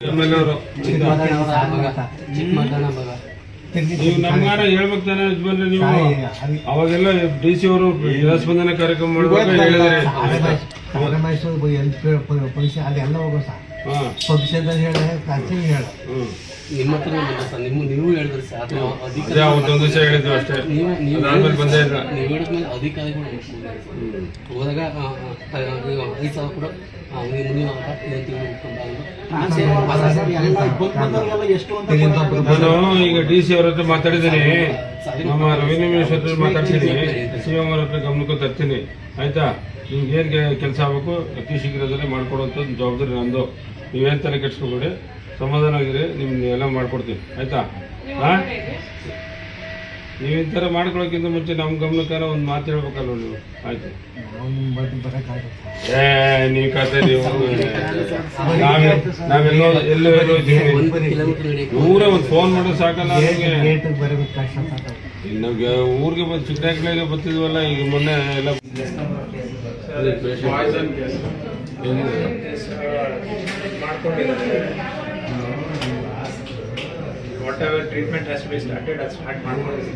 ನೀವು ನಮ್ಗಾರ ಹೇಳ್ಬೇಕು ತಾನೆ ಯಜಮಾನ್ರೆ, ನೀವು ಅವಾಗೆಲ್ಲ ಡಿ ಸಿ ಅವರು ಜನಸ್ಪಂದನ ಕಾರ್ಯಕ್ರಮ ಮಾಡ್ಬೇಕು ಹೇಳಿದ್ರೆ ಪರೀಕ್ಷೆ ಅದೆಲ್ಲ ಹೋಗೋ ಸರ್ ಪಕ್ಷದ ಹೇಳ ಖರ್ಚಿಗೆ ಹೇಳ ನಿಮ್ಮ ಹತ್ರ ನೀವು ಹೇಳಿದ್ರಿ ಸರ್ ಅವತ್ತೊಂದು ದಿವಸ ಹೇಳಿದ್ವಿ ಅಷ್ಟೇ. ಆದ್ಮೇಲೆ ಬಂದೇ ಇಲ್ಲ. ನೀವು ಹೇಳಿದ್ಮೇಲೆ ಅಧಿಕಾರಿಗಳು ಹೋದಾಗ 5,000 ಕೂಡ ಮುಂದಿನ ನಾನು ಈಗ ಡಿ ಸಿ ಅವ್ರ ಹತ್ರ ಮಾತಾಡಿದ್ದೀನಿ, ನಮ್ಮ ರೆವಿನ್ಯೂ ಮಿನಿಸ್ಟರ್ ಹತ್ರ ಮಾತಾಡ್ತೀನಿ, ಸಿ ಎಂ ಅವ್ರ ಹತ್ರ ಗಮನಕ್ಕೂ ತರ್ತೀನಿ. ಆಯ್ತಾ? ನಿಮ್ಗೆ ಏನ್ ಕೆಲಸ ಆಗ್ಬೇಕು ಅತಿ ಶೀಘ್ರದಲ್ಲೇ ಮಾಡ್ಕೊಡುವಂಥ ಜವಾಬ್ದಾರಿ ನಂದು. ನೀವೇನ್ ತಲೆ ಕೆಡ್ಸ್ಕೊಬೇಡಿ, ಸಮಾಧಾನ ಆಗಿರಿ, ನಿಮ್ಗೆ ಎಲ್ಲ ಮಾಡ್ಕೊಡ್ತೀನಿ. ಆಯ್ತಾ? ನೀವು ಈ ಥರ ಮಾಡ್ಕೊಳಕ್ಕಿಂತ ಮುಂಚೆ ನಮ್ಮ ಗಮನಕ್ಕಾರ ಒಂದು ಮಾತು ಹೇಳ್ಬೇಕಲ್ವ ನೀವು? ಆಯ್ತು, ನೀವು ಕತೆ ನೀವು ನಾವೆಲ್ಲೋ ಇದ್ದೀವಿ, ಊರೇ ಒಂದು ಫೋನ್ ಮಾಡೋದು ಸಾಕಲ್ಲ ನಮಗೆ. ಊರಿಗೆ ಬಂದು ಚಿಕ್ಕದಾಗ್ಲಾಗೆ ಬರ್ತಿದ್ವಲ್ಲ, ಈಗ ಮೊನ್ನೆ ಎಲ್ಲ whatever treatment has to be started, that's start ಮಾಡ್ಕೊಂಡಿದ್ದೀವಿ.